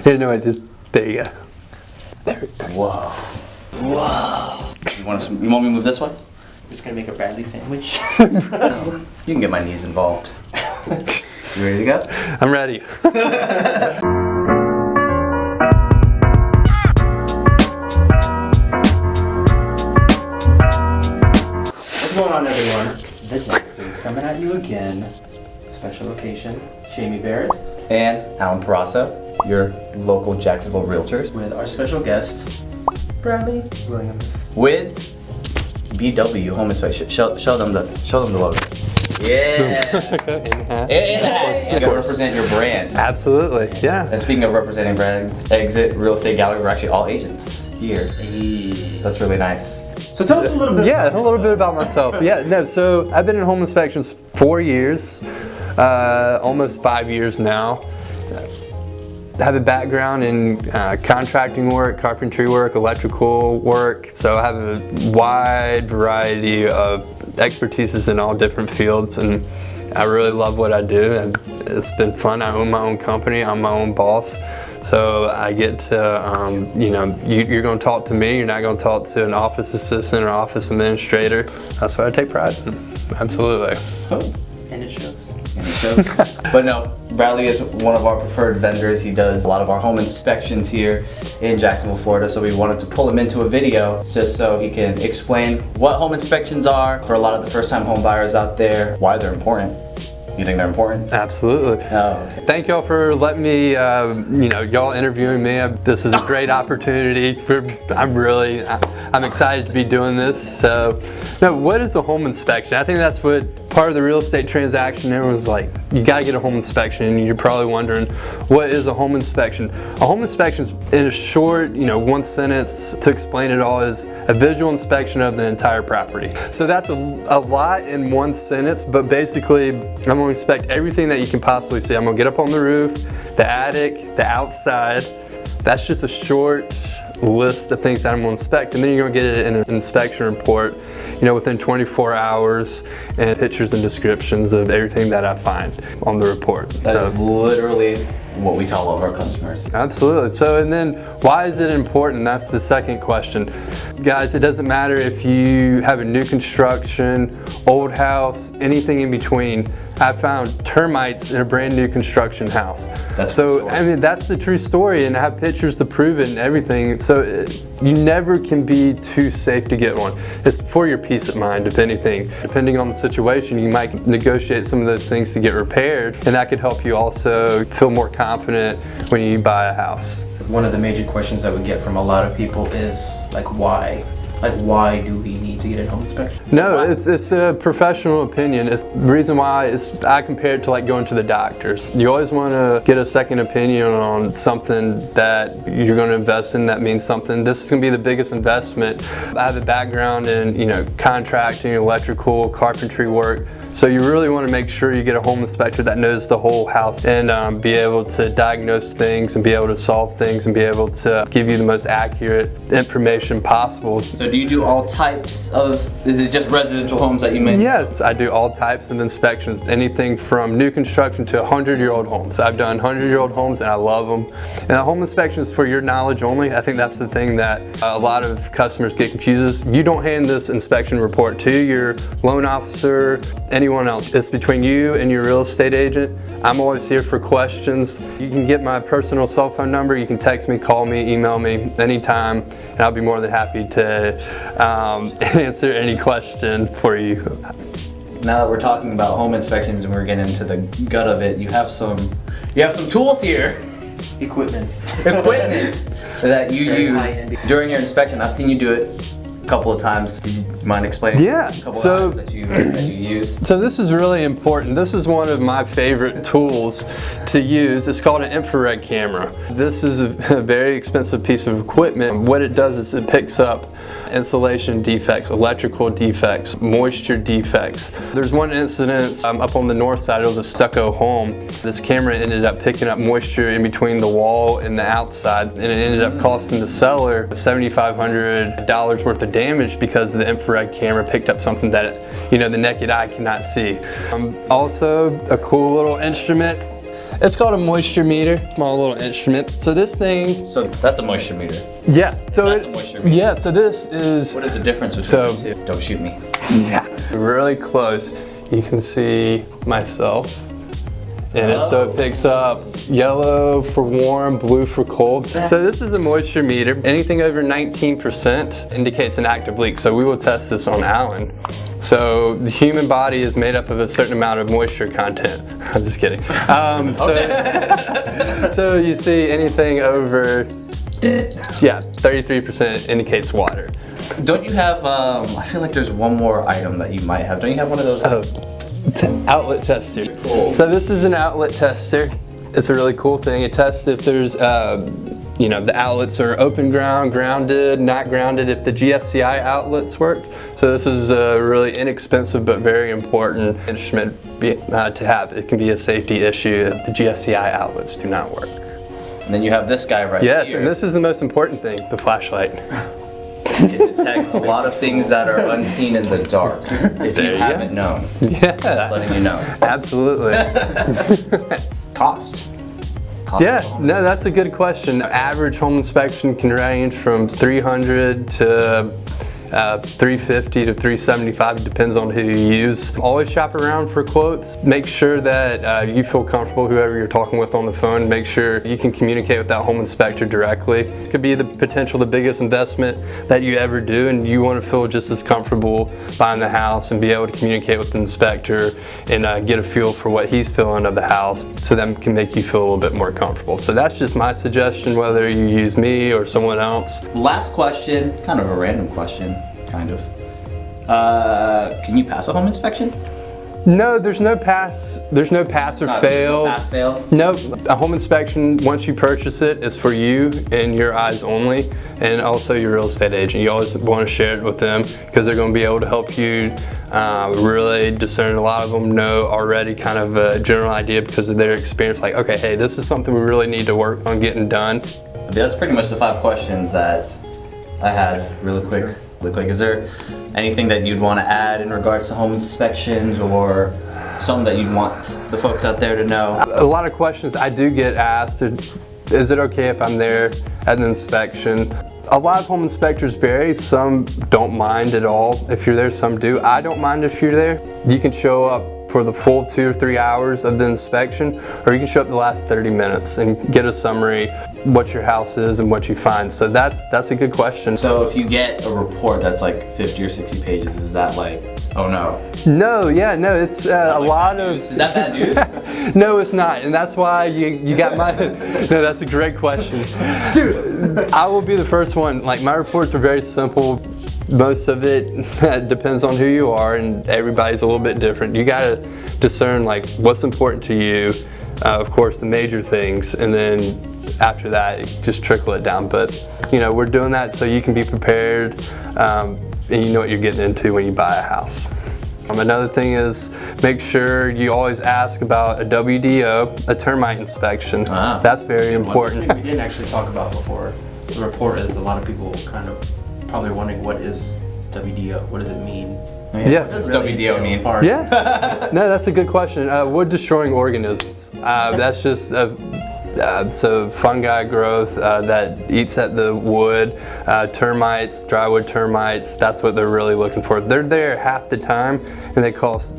Yeah, no, there you go. There. Whoa. Whoa. You want me to move this way? I'm just gonna make a Bradley sandwich. You can get my knees involved. You ready to go? I'm ready. What's going on, everyone? The Jackson's coming at you again. Special location, Shamie Barrett. And Alan Parasso, your local Jacksonville realtors. With our special guest, Bradley Williams. With BW Home Inspection. Show them the logo. Yeah. You gotta represent your brand. Absolutely, yeah. And speaking of representing brands, Exit Real Estate Gallery, we're actually all agents here. Hey. That's really nice. So tell us a little bit. Yeah, a little bit about myself. Yeah, no. So I've been in home inspections 4 years, almost 5 years now. I have a background in contracting work, carpentry work, electrical work, so I have a wide variety of expertises in all different fields, and I really love what I do, and it's been fun. I own my own company, I'm my own boss, so I get to, you're going to talk to me, you're not going to talk to an office assistant or office administrator. That's what I take pride in, absolutely. Cool. And it shows. But no, Bradley is one of our preferred vendors. He does a lot of our home inspections here in Jacksonville, Florida, so we wanted to pull him into a video just so he can explain what home inspections are for a lot of the first-time home buyers out there, why they're important. You think they're important? Absolutely. Oh, okay. Thank y'all for letting me, y'all interviewing me. This is a great opportunity. I'm excited to be doing this. So, no, what is a home inspection? I think that's what part of the real estate transaction there was like, you gotta get a home inspection, and you're probably wondering, what is a home inspection? A home inspection, in a short, one sentence to explain it all, is a visual inspection of the entire property. So that's a lot in one sentence, but basically, I'm gonna inspect everything that you can possibly see. I'm gonna get up on the roof, the attic, the outside. That's just a short list of things that I'm going to inspect, and then you're going to get it in an inspection report, within 24 hours, and pictures and descriptions of everything that I find on the report. That's literally what we tell all of our customers. Absolutely. So, and then why is it important? That's the second question. Guys, it doesn't matter if you have a new construction, old house, anything in between. I found termites in a brand new construction house. That's that's the true story, and I have pictures to prove it and everything. So you never can be too safe to get one. It's for your peace of mind, if anything. Depending on the situation, you might negotiate some of those things to get repaired, and that could help you also feel more confident when you buy a house. One of the major questions that we get from a lot of people is why? Why do we need to get a home inspection? No, it's a professional opinion. It's the reason why I compare it to going to the doctors. You always want to get a second opinion on something that you're going to invest in that means something. This is going to be the biggest investment. I have a background in contracting, electrical, carpentry work. So you really want to make sure you get a home inspector that knows the whole house and be able to diagnose things and be able to solve things and be able to give you the most accurate information possible. So do you do all types of, is it just residential homes that you make? Yes, I do all types of inspections, anything from new construction to 100-year-old homes. I've done 100-year-old homes and I love them. And the home inspection is for your knowledge only. I think that's the thing that a lot of customers get confused. You don't hand this inspection report to your loan officer, anyone else. It's between you and your real estate agent. I'm always here for questions. You can get my personal cell phone number. You can text me, call me, email me anytime, and I'll be more than happy to answer any question for you. Now that we're talking about home inspections and we're getting into the gut of it, you have some tools here. Equipment that you use during your inspection. I've seen you do it a couple of times. Could you mind explaining a couple of items that you use? So this is really important. This is one of my favorite tools to use. It's called an infrared camera. This is a very expensive piece of equipment. What it does is it picks up insulation defects, electrical defects, moisture defects. There's one incident up on the north side. It was a stucco home. This camera ended up picking up moisture in between the wall and the outside, and it ended up costing the seller $7,500 worth of damage because the infrared camera picked up something that the naked eye cannot see. Also, a cool little instrument It's called a moisture meter, small little instrument. So this thing, So that's a moisture meter. yeah. So That's a moisture meter. yeah. So this is What is the difference between the two? Don't shoot me. yeah, really close. You can see myself. And so it picks up yellow for warm, blue for cold. So this is a moisture meter. Anything over 19% indicates an active leak. So we will test this on Alan. So the human body is made up of a certain amount of moisture content. I'm just kidding. So you see anything over, 33% indicates water. Don't you have, I feel like there's one more item that you might have. Don't you have one of those? Outlet tester. Cool. So this is an outlet tester. It's a really cool thing. It tests if there's, the outlets are open ground, grounded, not grounded, if the GFCI outlets work. So this is a really inexpensive but very important instrument to have. It can be a safety issue if the GFCI outlets do not work. And then you have this guy right here. Yes, and this is the most important thing, the flashlight. It detects a lot of things that are unseen in the dark. If There you you haven't known, Yeah, just letting you know. absolutely. Cost. Yeah, no, that's a good question. Average home inspection can range from $300 to $350 to $375. It depends on who you use. Always shop around for quotes. Make sure that you feel comfortable, whoever you're talking with on the phone. Make sure you can communicate with that home inspector directly. It could be the biggest investment that you ever do, and you want to feel just as comfortable buying the house and be able to communicate with the inspector and get a feel for what he's feeling of the house, so that can make you feel a little bit more comfortable. So that's just my suggestion, whether you use me or someone else. Last question, kind of a random question, kind of. Can you pass a home inspection? No, there's no pass or fail. Pass, fail? No, a home inspection, once you purchase it, is for you and your eyes only, and also your real estate agent. You always want to share it with them because they're going to be able to help you really discern. A lot of them know already kind of a general idea because of their experience, like, okay, hey, this is something we really need to work on getting done. That's pretty much the 5 questions that I had really quick. Is there anything that you'd want to add in regards to home inspections, or something that you'd want the folks out there to know? A lot of questions I do get asked. Is it okay if I'm there at an inspection? A lot of home inspectors vary. Some don't mind at all if you're there, some do. I don't mind if you're there. You can show up for the full 2 or 3 hours of the inspection, or you can show up the last 30 minutes and get a summary what your house is and what you find. So that's a good question. So if you get a report that's like 50 or 60 pages, is that like, oh no? No, it's a lot of... Is that bad news? No, it's not, and that's why you got my... No, that's a great question. Dude, I will be the first one. Like, my reports are very simple. Most of it depends on who you are, and everybody's a little bit different. You gotta discern like what's important to you, of course the major things, and then after that just trickle it down. But we're doing that so you can be prepared and you know what you're getting into when you buy a house. Another thing is, make sure you always ask about a WDO, a termite inspection. That's very important. One thing we didn't actually talk about before the report is a lot of people kind of probably wondering, what is WDO? What does it mean? Yeah. What does WDO mean? Yeah. No, that's a good question. Wood destroying organisms. That's just so fungi growth that eats at the wood. Termites, drywood termites, that's what they're really looking for. They're there half the time, and they cost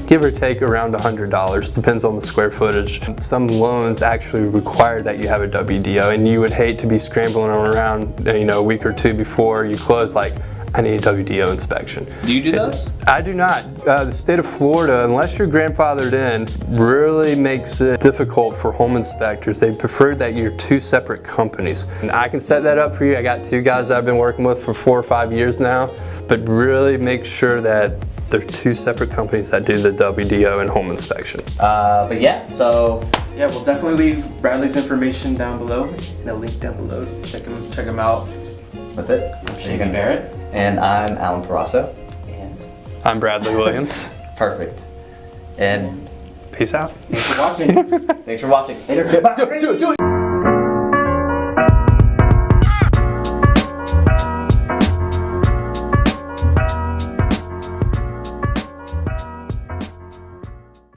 give or take around $100, depends on the square footage. Some loans actually require that you have a WDO, and you would hate to be scrambling around a week or 2 before you close, like, I need a WDO inspection. Do you do those? I do not. The state of Florida, unless you're grandfathered in, really makes it difficult for home inspectors. They prefer that you're 2 separate companies. And I can set that up for you. I got 2 guys I've been working with for 4 or 5 years now, but really make sure that there are 2 separate companies that do the WDO and home inspection. But yeah, so... Yeah, we'll definitely leave Bradley's information down below, and a link down below. Check him out. That's it. I'm Shane Barrett. And I'm Alan Parasso. And I'm Bradley Williams. Perfect. And peace out. thanks for watching. Thanks for watching. Later. Do it.